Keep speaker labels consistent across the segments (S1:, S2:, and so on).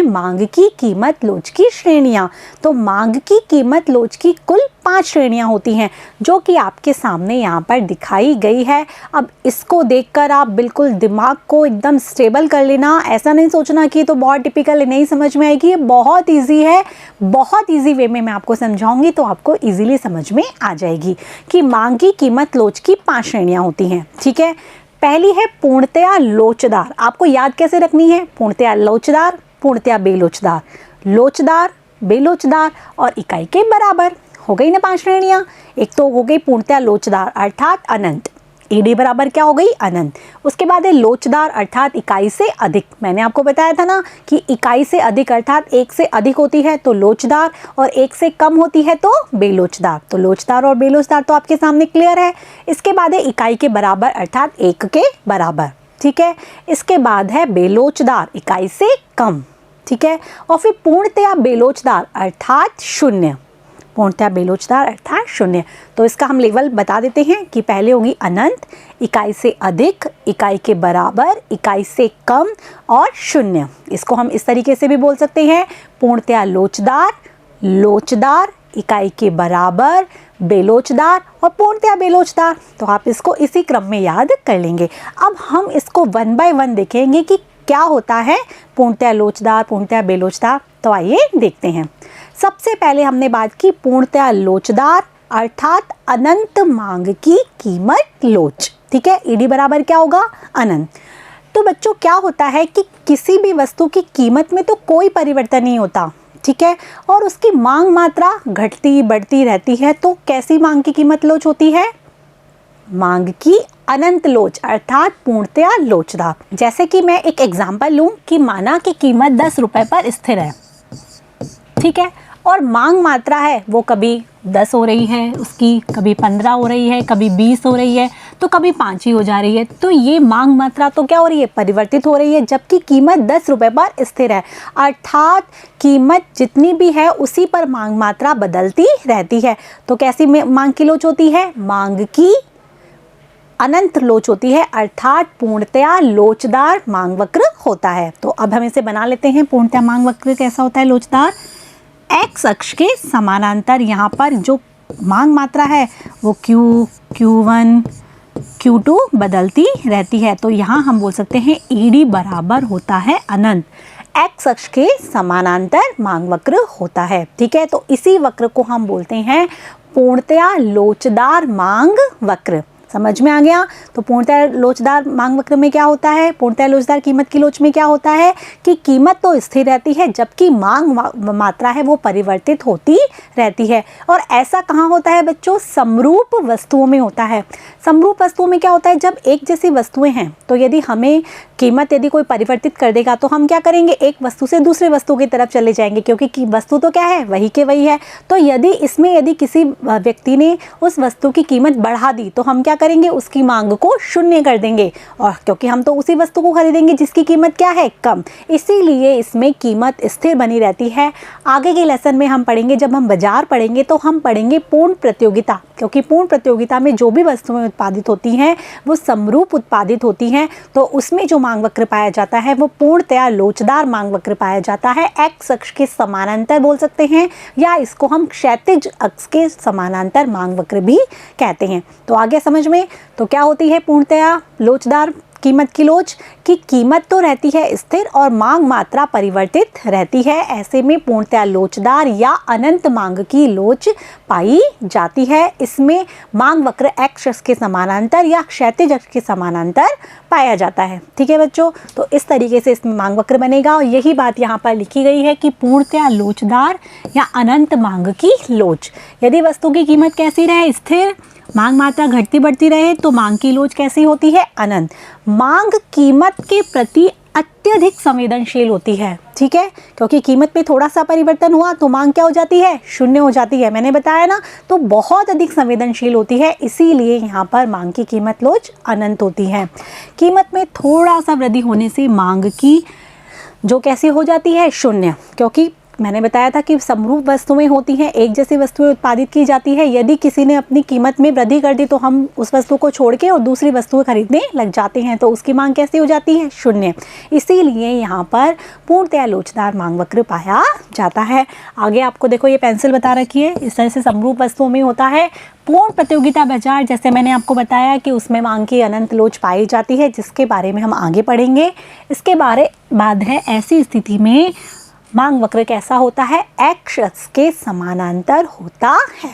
S1: मांग की कीमत लोच की श्रेणियाँ। तो मांग की कीमत लोच की कुल 5 श्रेणियाँ होती हैं जो कि आपके सामने यहाँ पर दिखाई गई है। अब इसको देखकर आप बिल्कुल दिमाग को एकदम स्टेबल कर लेना, ऐसा नहीं सोचना कि ये तो बहुत टिपिकल है, नहीं समझ में आएगी। ये बहुत ईजी है, बहुत ईजी वे में मैं आपको समझाऊंगी तो आपको ईजिली समझ में आ जाएगी कि मांग की कीमत लोच की 5 श्रेणियाँ होती हैं। ठीक है, पहली है पूर्णतया लोचदार। आपको याद कैसे रखनी है? पूर्णतया लोचदार, पूर्णतया बेलोचदार, लोचदार, बेलोचदार और इकाई के बराबर। हो गई ना 5 श्रेणियाँ। एक तो हो गई पूर्णतया लोचदार अर्थात अनंत, ईडी बराबर क्या हो गई? अनंत। उसके बाद है लोचदार अर्थात इकाई से अधिक। मैंने आपको बताया था ना कि इकाई से अधिक अर्थात 1 से अधिक होती है तो लोचदार और 1 से कम होती है तो बेलोचदार। तो लोचदार और बेलोचदार तो आपके सामने क्लियर है। इसके बाद है इकाई के बराबर अर्थात 1 के बराबर। ठीक है, इसके बाद है बेलोचदार, इकाई से कम। ठीक है, और फिर पूर्णतया बेलोचदार अर्थात 0। पूर्णतया बेलोचदार अर्थात 0। तो इसका हम लेवल बता देते हैं कि पहले होगी अनंत, इकाई से अधिक, इकाई के बराबर, इकाई से कम और 0। इसको हम इस तरीके से भी बोल सकते हैं, पूर्णतया लोचदार, लोचदार, इकाई के बराबर, बेलोचदार और पूर्णतया बेलोचदार। तो आप इसको इसी क्रम में याद कर लेंगे। अब हम इसको 1 बाय 1 देखेंगे कि क्या होता है पूर्णतया लोचदार, पूर्णतया बेलोचदार। तो आइए देखते हैं। सबसे पहले हमने बात की पूर्णतया लोचदार अर्थात अनंत मांग की कीमत लोच। ठीक है, ईडी बराबर क्या होगा? अनंत। तो बच्चों क्या होता है कि किसी भी वस्तु की कीमत में तो कोई परिवर्तन नहीं होता। ठीक है, और उसकी मांग मात्रा घटती बढ़ती रहती है। तो कैसी मांग की कीमत लोच होती है? मांग की अनंत लोच अर्थात पूर्णतया लोचदार। जैसे कि मैं एक एग्जांपल लूं कि माना कि कीमत 10 रुपए पर स्थिर है। ठीक है, और मांग मात्रा है वो कभी 10 हो रही है उसकी, कभी 15 हो रही है, कभी 20 हो रही है, तो कभी 5 ही हो जा रही है। तो ये मांग मात्रा तो क्या हो रही है? परिवर्तित हो रही है, जबकि कीमत 10 रुपए पर स्थिर है। अर्थात कीमत जितनी भी है उसी पर मांग मात्रा बदलती रहती है। तो कैसी मांग की लोच होती है? मांग की अनंत लोच होती है अर्थात पूर्णतया लोचदार मांग वक्र होता है। तो अब हम इसे बना लेते हैं। पूर्णतया मांग वक्र कैसा होता है? लोचदार। एक्स अक्ष के समानांतर यहाँ पर जो मांग मात्रा है वो Q1, Q2 बदलती रहती है। तो यहाँ हम बोल सकते हैं ईडी बराबर होता है अनंत। एक्स अक्ष के समानांतर मांग वक्र होता है। ठीक है, तो इसी वक्र को हम बोलते हैं पूर्णतया लोचदार मांग वक्र। समझ में आ गया? तो पूर्णतया लोचदार मांग वक्र में क्या होता है? पूर्णतया लोचदार कीमत की लोच में क्या होता है कि कीमत तो स्थिर रहती है जबकि मांग मात्रा है वो परिवर्तित होती रहती है। और ऐसा कहाँ होता है बच्चों? समरूप वस्तुओं में होता है। समरूप वस्तुओं में क्या होता है? जब एक जैसी वस्तुएं हैं तो यदि हमें कीमत यदि कोई परिवर्तित कर देगा तो हम क्या करेंगे? एक वस्तु से दूसरे वस्तु की तरफ चले जाएंगे क्योंकि वस्तु तो क्या है? वही के वही है। तो यदि किसी व्यक्ति ने उस वस्तु की कीमत बढ़ा दी तो हम क्या करेंगे? उसकी मांग को 0 कर देंगे, और क्योंकि हम तो उसी वस्तु को खरीदेंगे जिसकी कीमत क्या है? कम। इसीलिए इसमें कीमत स्थिर बनी रहती है। आगे के लेसन में हम पढ़ेंगे, जब हम बाजार पढ़ेंगे तो हम पढ़ेंगे पूर्ण प्रतियोगिता, क्योंकि पूर्ण प्रतियोगिता में जो भी वस्तुएं उत्पादित होती हैं वो समरूप उत्पादित होती हैं। तो उसमें जो मांग वक्र पाया जाता है वो पूर्णतया लोचदार मांग वक्र पाया जाता है। एक्स अक्ष के समानांतर बोल सकते हैं या इसको हम क्षैतिज अक्ष के समानांतर मांग वक्र भी कहते हैं। तो आगे समझ में तो क्या होती है पूर्णतया लोचदार कीमत की लोच की कीमत तो रहती है स्थिर और मांग मात्रा परिवर्तित रहती है। ऐसे में पूर्णतया लोचदार या अनंत मांग की लोच पाई जाती है। इसमें मांग वक्र एक्स अक्ष के समानांतर या क्षैतिज अक्ष के समानांतर पाया जाता है। ठीक है बच्चों, तो इस तरीके से इसमें मांग वक्र बनेगा और यही बात यहाँ पर लिखी गई है कि पूर्णतया लोचदार या अनंत मांग की लोच। यदि वस्तु की कीमत कैसी रहे? स्थिर। मांग मात्रा घटती बढ़ती रहे तो मांग की लोच कैसी होती है? अनंत। मांग कीमत के प्रति अत्यधिक संवेदनशील होती है। ठीक है, क्योंकि कीमत में थोड़ा सा परिवर्तन हुआ तो मांग क्या हो जाती है? 0 हो जाती है। मैंने बताया ना, तो बहुत अधिक संवेदनशील होती है, इसीलिए यहाँ पर मांग की कीमत लोच अनंत होती है। कीमत में थोड़ा सा वृद्धि होने से मांग की जो कैसी हो जाती है? 0, क्योंकि मैंने बताया था कि समरूप वस्तुएं होती हैं, एक जैसी वस्तुएं उत्पादित की जाती है। यदि किसी ने अपनी कीमत में वृद्धि कर दी तो हम उस वस्तु को छोड़ के और दूसरी वस्तुएं खरीदने लग जाते हैं, तो उसकी मांग कैसी हो जाती है? शून्य। इसीलिए यहाँ पर पूर्णतया लोचदार मांग वक्र पाया जाता है। आगे आपको देखो ये पेंसिल बता रखी है, इस तरह से समरूप वस्तुओं में होता है। पूर्ण प्रतियोगिता बाजार, जैसे मैंने आपको बताया कि उसमें मांग की अनंत लोच पाई जाती है, जिसके बारे में हम आगे पढ़ेंगे। इसके बाद है ऐसी स्थिति में मांग वक्र कैसा होता है? एक्स के समानांतर होता है।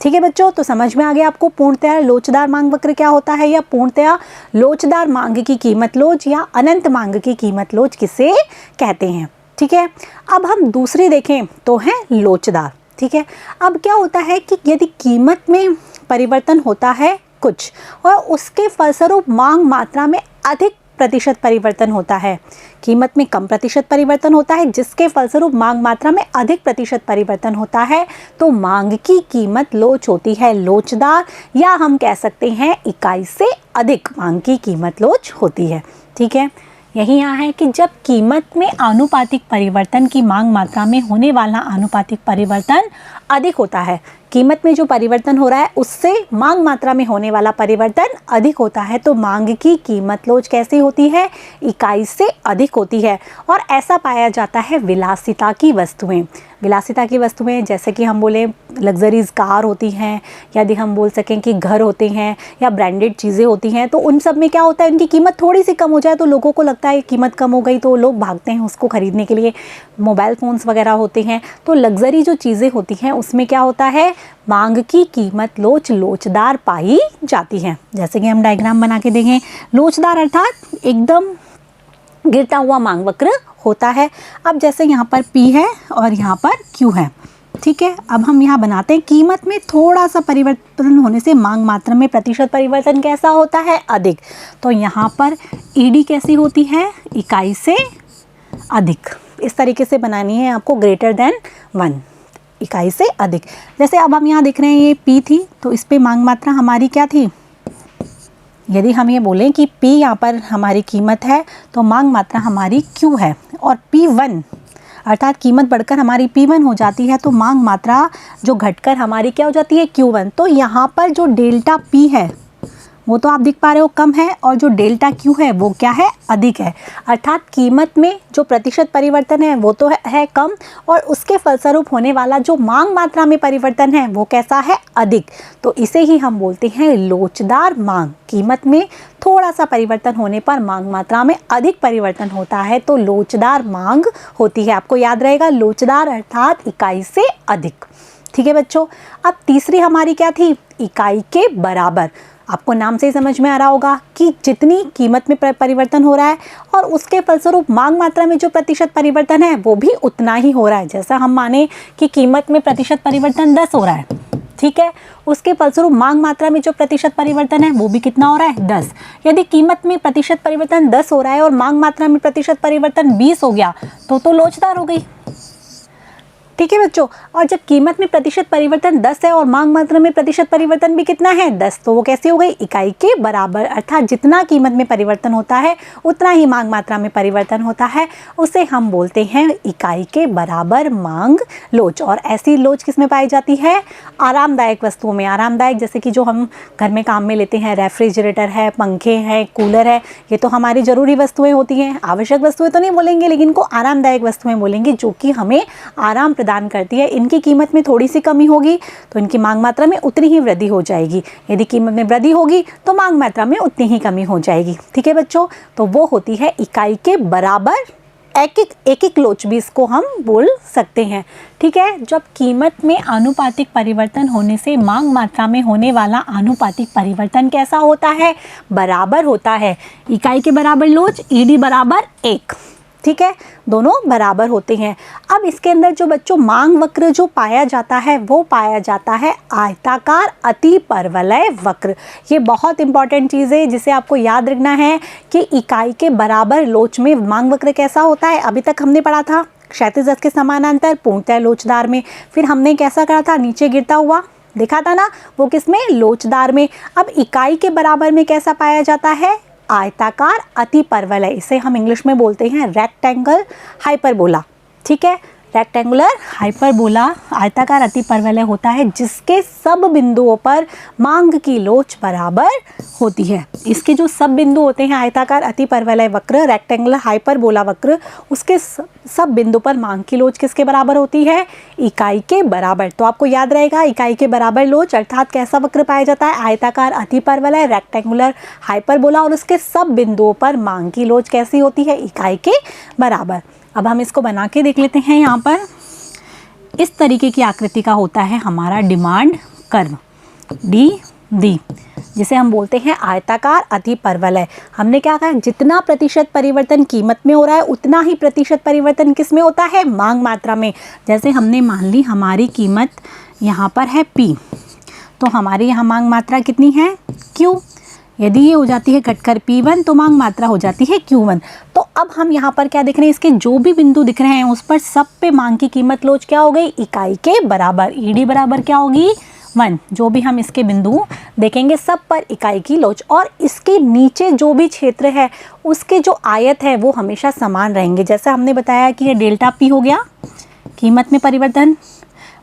S1: ठीक है बच्चों, तो समझ में आ गया आपको पूर्णतया लोचदार मांग वक्र क्या होता है, या पूर्णतया लोचदार मांग की कीमत लोच या अनंत मांग की कीमत लोच किसे कहते हैं। ठीक है, अब हम दूसरी देखें तो है लोचदार। ठीक है, अब क्या होता है कि यदि कीमत में परिवर्तन होता है कुछ और उसके फलस्वरूप मांग मात्रा में अधिक प्रतिशत परिवर्तन होता है, कीमत में कम प्रतिशत परिवर्तन होता है जिसके फलस्वरूप मांग मात्रा में अधिक प्रतिशत परिवर्तन होता है, तो मांग की कीमत लोच होती है लोचदार, या हम कह सकते हैं इकाई से अधिक मांग की कीमत लोच होती है। ठीक है, यही यहाँ है कि जब कीमत में आनुपातिक परिवर्तन की मांग मात्रा में होने वाला आनुपातिक परिवर्तन अधिक होता है, कीमत में जो परिवर्तन हो रहा है उससे मांग मात्रा में होने वाला परिवर्तन अधिक होता है, तो मांग की कीमत लोच कैसी होती है? इकाई से अधिक होती है। और ऐसा पाया जाता है विलासिता की वस्तुएं। विलासिता की वस्तुएं जैसे कि हम बोले लग्जरीज कार होती हैं, यदि हम बोल सकें कि घर होते हैं या ब्रांडेड चीज़ें होती हैं, तो उन सब में क्या होता है, इनकी कीमत थोड़ी सी कम हो जाए तो लोगों को लगता है कीमत कम हो गई तो लोग भागते हैं उसको ख़रीदने के लिए। मोबाइल फ़ोन्स वगैरह होते हैं, तो लग्जरी जो चीज़ें होती हैं उसमें क्या होता है, मांग की कीमत लोचदार पाई जाती है। जैसे कि हम डायग्राम बना के देखें, लोचदार अर्थात एकदम गिरता हुआ मांग वक्र होता है। अब जैसे यहाँ पर P है और यहाँ पर Q है। ठीक है, अब हम यहाँ बनाते हैं कीमत में थोड़ा सा परिवर्तन होने से मांग मात्रा में प्रतिशत परिवर्तन कैसा होता है? अधिक। तो यहाँ पर ED कैसी होती है? इकाई से अधिक। इस तरीके से बनानी है आपको, ग्रेटर देन 1, इकाई से अधिक। जैसे अब हम यहाँ देख रहे हैं ये P थी, तो इस पे मांग मात्रा हमारी क्या थी? यदि हम ये बोलें कि P यहाँ पर हमारी कीमत है तो मांग मात्रा हमारी Q है, और P1 अर्थात कीमत बढ़कर हमारी P1 हो जाती है, तो मांग मात्रा जो घटकर हमारी क्या हो जाती है? Q1। तो यहाँ पर जो डेल्टा P है वो तो आप देख पा रहे हो कम है, और जो डेल्टा Q है वो क्या है? अधिक है। अर्थात कीमत में जो प्रतिशत परिवर्तन है वो तो है कम, और उसके फलस्वरूप होने वाला जो मांग मात्रा में परिवर्तन है वो कैसा है? अधिक। तो इसे ही हम बोलते हैं लोचदार मांग। कीमत में थोड़ा सा परिवर्तन होने पर मांग मात्रा में अधिक परिवर्तन होता है तो लोचदार मांग होती है। आपको याद रहेगा, लोचदार अर्थात इकाई से अधिक। ठीक है बच्चों, अब तीसरी हमारी क्या थी? इकाई के बराबर। आपको नाम से ही समझ में आ रहा होगा कि जितनी कीमत में परिवर्तन हो रहा है और उसके फलस्वरूप मांग मात्रा में जो प्रतिशत परिवर्तन है वो भी उतना ही हो रहा है। जैसा हम माने कि कीमत में प्रतिशत परिवर्तन 10 हो रहा है, ठीक है, उसके फलस्वरूप मांग मात्रा में जो प्रतिशत परिवर्तन है वो भी कितना हो रहा है? 10। यदि कीमत में प्रतिशत परिवर्तन 10 हो रहा है और मांग मात्रा में प्रतिशत परिवर्तन 20 हो गया तो लोचदार हो गई। ठीक है बच्चों, और जब कीमत में प्रतिशत परिवर्तन 10 है और मांग मात्रा में प्रतिशत परिवर्तन भी कितना है? 10, तो वो कैसी हो गई? इकाई के बराबर। अर्थात जितना कीमत में परिवर्तन होता है उतना ही मांग मात्रा में परिवर्तन होता है, उसे हम बोलते हैं इकाई के बराबर मांग लोच। और ऐसी लोच किस में पाई जाती है? आरामदायक वस्तुओं में। आरामदायक जैसे कि जो हम घर में काम में लेते हैं, रेफ्रिजरेटर है, पंखे हैं, कूलर है, ये तो हमारी ज़रूरी वस्तुएँ होती हैं। आवश्यक वस्तुएँ तो नहीं बोलेंगे, लेकिन इनको आरामदायक वस्तुएँ बोलेंगे जो कि हमें आराम प्रदान करती है। इनकी कीमत में थोड़ी सी कमी होगी तो इनकी मांग मात्रा में उतनी ही वृद्धि हो जाएगी। यदि कीमत में वृद्धि होगी तो मांग मात्रा में उतनी ही कमी हो जाएगी। ठीक है बच्चों, तो वो होती है इकाई के बराबर एक एक लोच भी इसको हम बोल सकते हैं। ठीक है, जब कीमत में आनुपातिक परिवर्तन होने से मांग मात्रा में होने वाला आनुपातिक परिवर्तन कैसा होता है? बराबर होता है। इकाई के बराबर लोच, ED बराबर 1। ठीक है, दोनों बराबर होते हैं। अब इसके अंदर जो बच्चों मांग वक्र जो पाया जाता है वो पाया जाता है आयताकार अति परवलय वक्र। ये बहुत इंपॉर्टेंट चीज़ है जिसे आपको याद रखना है कि इकाई के बराबर लोच में मांग वक्र कैसा होता है। अभी तक हमने पढ़ा था क्षैतिज अक्ष के समानांतर पूर्णतः लोचदार में, फिर हमने कैसा करा था? नीचे गिरता हुआ देखा था ना, वो किसमें? लोचदार में। अब इकाई के बराबर में कैसा पाया जाता है? आयताकार अति परवलय। इसे हम इंग्लिश में बोलते हैं रेक्टेंगल हाइपरबोला। ठीक है, रेक्टेंगुलर हाइपरबोला आयताकार अतिपरवलय होता है जिसके सब बिंदुओं पर मांग की लोच बराबर होती है। इसके जो सब बिंदु होते हैं आयताकार अतिपरवलय वक्र, रेक्टेंगुलर हाइपरबोला वक्र, उसके सब बिंदु पर मांग की लोच किसके बराबर होती है? इकाई के बराबर। तो आपको याद रहेगा इकाई के बराबर लोच अर्थात कैसा वक्र पाया जाता है? आयताकार अतिपरवलय, रेक्टेंगुलर हाइपरबोला और उसके सब बिंदुओं पर मांग की लोच कैसी होती है? इकाई के बराबर। अब हम इसको बना के देख लेते हैं। यहाँ पर इस तरीके की आकृति का होता है हमारा डिमांड कर्व डी, जिसे हम बोलते हैं आयताकार अतिपरवलय। हमने क्या कहा? जितना प्रतिशत परिवर्तन कीमत में हो रहा है उतना ही प्रतिशत परिवर्तन किस में होता है? मांग मात्रा में। जैसे हमने मान ली हमारी कीमत यहाँ पर है P, तो हमारी यहाँ मांग मात्रा कितनी है? Q। यदि ये हो जाती है घटकर P1 तो मांग मात्रा हो जाती है Q1। तो अब हम यहाँ पर क्या देख रहे हैं? इसके जो भी बिंदु दिख रहे हैं उस पर सब पे मांग की कीमत लोच क्या हो गई? इकाई के बराबर। ED बराबर क्या होगी? 1। जो भी हम इसके बिंदु देखेंगे सब पर इकाई की लोच। और इसके नीचे जो भी क्षेत्र है उसके जो आयत है वो हमेशा समान रहेंगे। जैसे हमने बताया कि ये डेल्टा P हो गया कीमत में परिवर्तन,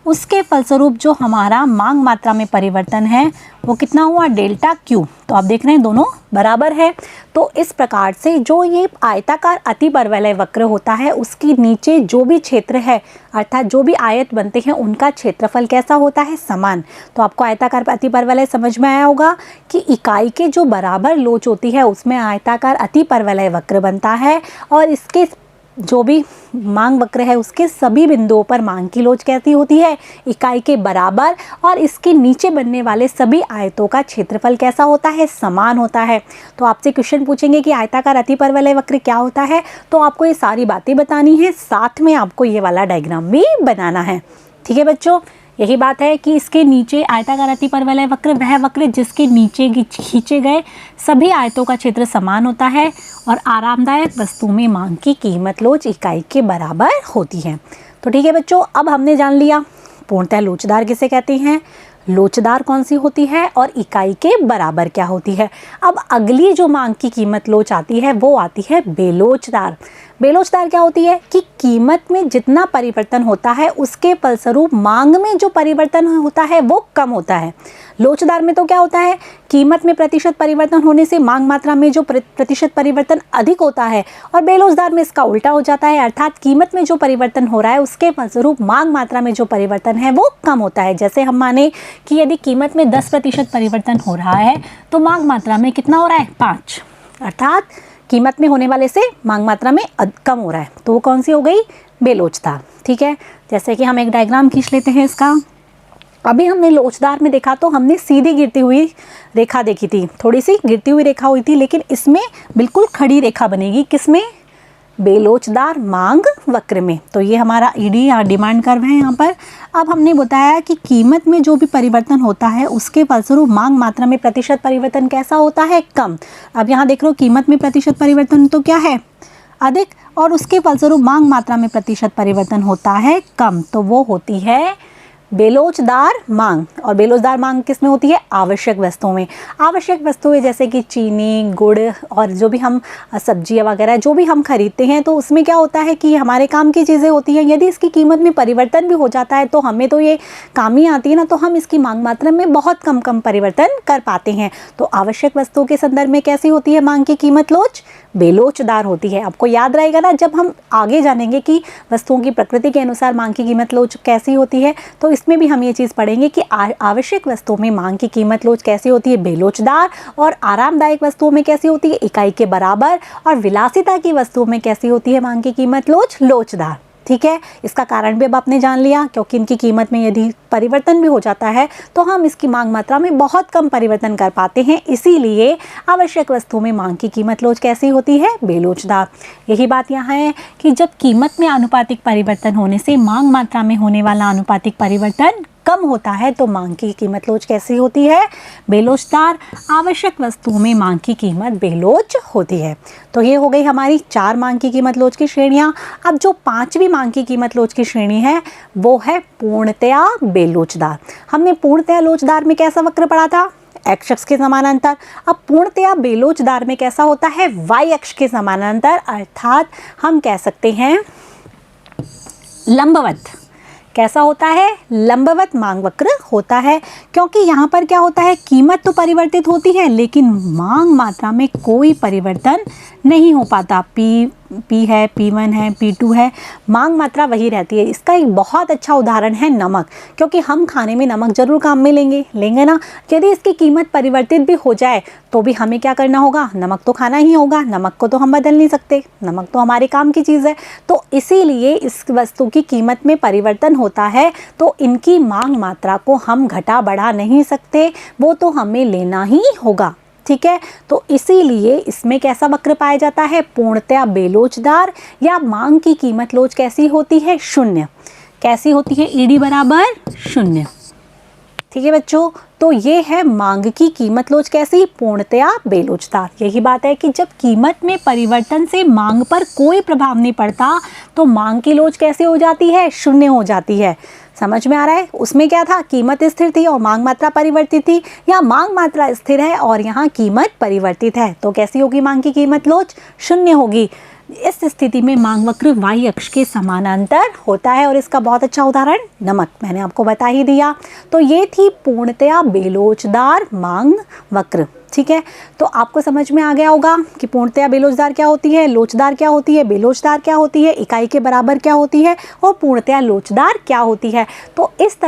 S1: उसके फलस्वरूप जो हमारा मांग मात्रा में परिवर्तन है वो कितना हुआ? Delta Q। तो आप देख रहे हैं दोनों बराबर है। तो इस प्रकार से जो ये आयताकार अतिपरवलय वक्र होता है उसके नीचे जो भी क्षेत्र है अर्थात जो भी आयत बनते हैं उनका क्षेत्रफल कैसा होता है? समान। तो आपको आयताकार अतिपरवलय समझ में आया होगा कि इकाई के जो बराबर लोच होती है उसमें आयताकार अतिपरवलय वक्र बनता है और इसके जो भी मांग वक्र है उसके सभी बिंदुओं पर मांग की लोच कैसी होती है? इकाई के बराबर। और इसके नीचे बनने वाले सभी आयतों का क्षेत्रफल कैसा होता है? समान होता है। तो आपसे क्वेश्चन पूछेंगे कि आयताकार अतिपरवलय वक्र क्या होता है, तो आपको ये सारी बातें बतानी है, साथ में आपको ये वाला डायग्राम भी बनाना है। ठीक है बच्चों, यही बात है कि इसके नीचे आयताकार अतिपरवलय वक्र वह वक्र जिसके नीचे खींचे गए सभी आयतों का क्षेत्र समान होता है और आरामदायक वस्तु में मांग की कीमत लोच इकाई के बराबर होती है। तो ठीक है बच्चों, अब हमने जान लिया पूर्णतः लोचदार किसे कहते हैं, लोचदार कौन सी होती है और इकाई के बराबर क्या होती है। अब अगली जो मांग की कीमत लोच आती है वो आती है बेलोचदार। बेलोचदार क्या होती है कि कीमत में जितना परिवर्तन होता है उसके फलस्वरूप मांग में जो परिवर्तन होता है वो कम होता है। लोचदार में तो क्या होता है, कीमत में प्रतिशत परिवर्तन होने से मांग मात्रा में जो प्रतिशत परिवर्तन अधिक होता है, और बेलोचदार में इसका उल्टा हो जाता है, अर्थात कीमत में जो परिवर्तन हो रहा है उसके फलस्वरूप मांग मात्रा में जो परिवर्तन है वो कम होता है। जैसे हम माने कि यदि कीमत में 10% परिवर्तन हो रहा है तो मांग मात्रा में कितना हो रहा है? 5, अर्थात कीमत में होने वाले से मांग मात्रा में कम हो रहा है, तो वो कौन सी हो गई? बेलोचदार। ठीक है, जैसे कि हम एक डायग्राम खींच लेते हैं इसका। अभी हमने लोचदार में देखा तो हमने सीधी गिरती हुई रेखा देखी थी, थोड़ी सी गिरती हुई रेखा हुई थी, लेकिन इसमें बिल्कुल खड़ी रेखा बनेगी। किसमें? बेलोचदार मांग वक्र में। तो ये हमारा ईडी या डिमांड कर्व है यहाँ पर। अब हमने बताया कि कीमत में जो भी परिवर्तन होता है उसके फलस्वरूप मांग मात्रा में प्रतिशत परिवर्तन कैसा होता है? कम। अब यहाँ देख लो कीमत में प्रतिशत परिवर्तन तो क्या है? अधिक, और उसके फलस्वरूप मांग मात्रा में प्रतिशत परिवर्तन होता है कम, तो वो होती है बेलोचदार मांग। और बेलोचदार मांग किस में होती है? आवश्यक वस्तुओं में। आवश्यक वस्तुएं जैसे कि चीनी, गुड़ और जो भी हम सब्जियां वगैरह जो भी हम खरीदते हैं तो उसमें क्या होता है कि हमारे काम की चीज़ें होती हैं। यदि इसकी कीमत में परिवर्तन भी हो जाता है तो हमें तो ये काम ही आती है ना, तो हम इसकी मांग मात्रा में बहुत कम परिवर्तन कर पाते हैं। तो आवश्यक वस्तुओं के संदर्भ में कैसी होती है मांग की कीमत लोच? बेलोचदार होती है। आपको याद रहेगा ना, जब हम आगे जानेंगे कि वस्तुओं की प्रकृति के अनुसार मांग की कीमत लोच कैसी होती है, तो इसमें भी हम ये चीज़ पढ़ेंगे कि आवश्यक वस्तुओं में मांग की कीमत लोच कैसी होती है? बेलोचदार। और आरामदायक वस्तुओं में कैसी होती है? इकाई के बराबर। और विलासिता की वस्तुओं में कैसी होती है मांग की कीमत लोच? लोचदार। ठीक है, इसका कारण भी अब आपने जान लिया, क्योंकि इनकी कीमत में यदि परिवर्तन भी हो जाता है तो हम इसकी मांग मात्रा में बहुत कम परिवर्तन कर पाते हैं, इसीलिए आवश्यक वस्तुओं में मांग की कीमत लोच कैसी होती है? बेलोचदार। यही बात यहाँ है कि जब कीमत में आनुपातिक परिवर्तन होने से मांग मात्रा में होने वाला आनुपातिक परिवर्तन कम होता है तो मांग की कीमत लोच कैसी होती है? बेलोचदार। आवश्यक वस्तुओं में मांग की कीमत बेलोच होती है। तो ये हो गई हमारी 4 मांग की कीमत लोच की श्रेणियाँ। अब जो 5वीं मांग की कीमत लोच की श्रेणी है वो है पूर्णतया बेलोचदार। हमने पूर्णतया लोचदार में कैसा वक्र पढ़ा था? एक्स अक्ष के समानांतर। अब पूर्णतया बेलोचदार में कैसा होता है? वाई अक्ष के समानांतर, अर्थात हम कह सकते हैं लंबवत। कैसा होता है? लंबवत मांग वक्र होता है, क्योंकि यहाँ पर क्या होता है, कीमत तो परिवर्तित होती है लेकिन मांग मात्रा में कोई परिवर्तन नहीं हो पाता। P है, P1 है, P2 है, मांग मात्रा वही रहती है। इसका एक बहुत अच्छा उदाहरण है नमक, क्योंकि हम खाने में नमक जरूर काम में लेंगे ना। यदि इसकी कीमत परिवर्तित भी हो जाए तो भी हमें क्या करना होगा, नमक तो खाना ही होगा। नमक को तो हम बदल नहीं सकते, नमक तो हमारे काम की चीज़ है। तो इसीलिए इस वस्तु की कीमत में परिवर्तन होता है तो इनकी मांग मात्रा को हम घटा बढ़ा नहीं सकते, वो तो हमें लेना ही होगा। ठीक है, तो इसीलिए इसमें कैसा वक्र पाया जाता है, पूर्णतया बेलोचदार, या मांग की कीमत लोच कैसी होती है, शून्य। कैसी होती है, ईडी बराबर शून्य। ठीक है बच्चों, तो ये है मांग की कीमत लोच कैसी, पूर्णतया बेलोचदार। यही बात है कि जब कीमत में परिवर्तन से मांग पर कोई प्रभाव नहीं पड़ता तो मांग की लोच कैसे हो जाती है, शून्य हो जाती है। समझ में आ रहा है? उसमें क्या था, कीमत स्थिर थी और मांग मात्रा परिवर्तित थी, या मांग मात्रा स्थिर है और यहाँ कीमत परिवर्तित है, तो कैसी होगी मांग की कीमत लोच, शून्य होगी। इस स्थिति में मांग वक्र वाई अक्ष के समानांतर होता है, और इसका बहुत अच्छा उदाहरण नमक मैंने आपको बता ही दिया। तो ये थी पूर्णतया बेलोचदार मांग वक्र। ठीक है, तो आपको समझ में आ गया होगा कि पूर्णतया बेलोचदार क्या होती है, लोचदार क्या होती है, बेलोचदार क्या होती है, इकाई के बराबर क्या होती है, और पूर्णतया लोचदार क्या होती है। तो इस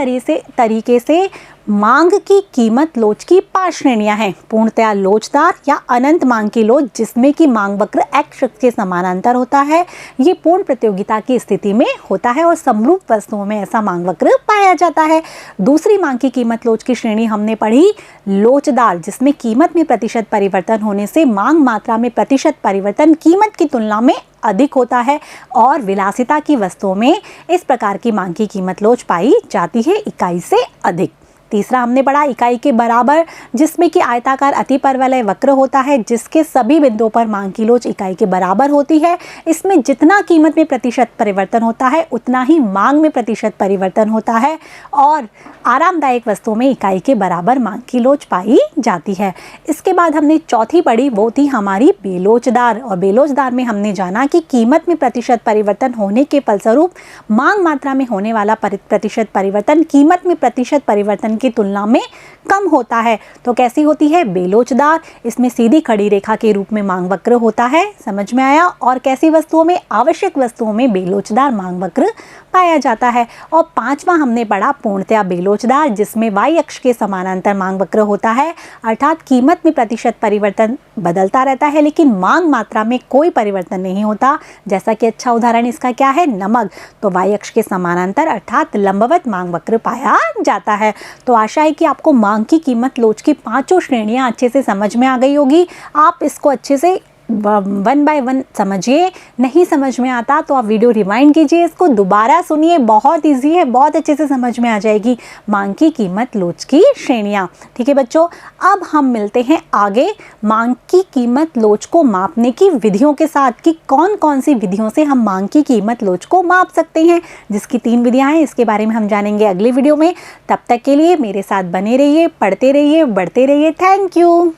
S1: तरीके से मांग की कीमत लोच की 5 श्रेणियां हैं। पूर्णतया लोचदार या अनंत मांग की लोच, जिसमें कि मांग वक्र एक्स अक्ष के समानांतर होता है, ये पूर्ण प्रतियोगिता की स्थिति में होता है और समरूप वस्तुओं में ऐसा मांग वक्र पाया जाता है। दूसरी मांग की कीमत लोच की श्रेणी हमने पढ़ी लोचदार, जिसमें कीमत में प्रतिशत परिवर्तन होने से मांग मात्रा में प्रतिशत परिवर्तन कीमत की तुलना में अधिक होता है, और विलासिता की वस्तुओं में इस प्रकार की मांग की कीमत लोच पाई जाती है इकाई से अधिक। तीसरा हमने पढ़ा इकाई के बराबर, जिसमें कि आयताकार अतिपरवलय वक्र होता है, जिसके सभी बिंदुओं पर मांग की लोच इकाई के बराबर होती है। इसमें जितना कीमत में प्रतिशत परिवर्तन होता है उतना ही मांग में प्रतिशत परिवर्तन होता है, और आरामदायक वस्तुओं में इकाई के बराबर मांग की लोच पाई जाती है। इसके बाद हमने चौथी पढ़ी, वो थी हमारी बेलोचदार, और बेलोचदार में हमने जाना कि कीमत में प्रतिशत परिवर्तन होने के फलस्वरूप मांग मात्रा में होने वाला प्रतिशत परिवर्तन कीमत में प्रतिशत परिवर्तन की तुलना में कम होता है। तो कैसी होती है, बेलोचदार। इसमें सीधी खड़ी रेखा के रूप में मांग वक्र होता है। समझ में आया? और कैसी वस्तुओं में, आवश्यक वस्तुओं में बेलोचदार मांग वक्र पाया जाता है। और पांचवा हमने पढ़ा पूर्णतया बेलोचदार, जिसमें वाई अक्ष के समानांतर मांग वक्र होता है, अर्थात कीमत में प्रतिशत परिवर्तन बदलता रहता है लेकिन मांग मात्रा में कोई परिवर्तन नहीं होता। जैसा कि अच्छा उदाहरण इसका क्या है, नमक। तो वाई अक्ष के समानांतर अर्थात लंबवत मांग वक्र पाया जाता है। तो आशा है कि आपको मांग की कीमत लोच की 5 श्रेणियां अच्छे से समझ में आ गई होगी। आप इसको अच्छे से 1 बाय 1 समझिए। नहीं समझ में आता तो आप वीडियो रिवाइंड कीजिए, इसको दोबारा सुनिए, बहुत इजी है, बहुत अच्छे से समझ में आ जाएगी मांग की कीमत लोच की श्रेणियाँ। ठीक है बच्चों, अब हम मिलते हैं आगे मांग की कीमत लोच को मापने की विधियों के साथ कि कौन कौन सी विधियों से हम मांग की कीमत लोच को माप सकते हैं, जिसकी 3 विधियाँ हैं। इसके बारे में हम जानेंगे अगली वीडियो में। तब तक के लिए मेरे साथ बने रहिए, पढ़ते रहिए, बढ़ते रहिए। Thank you.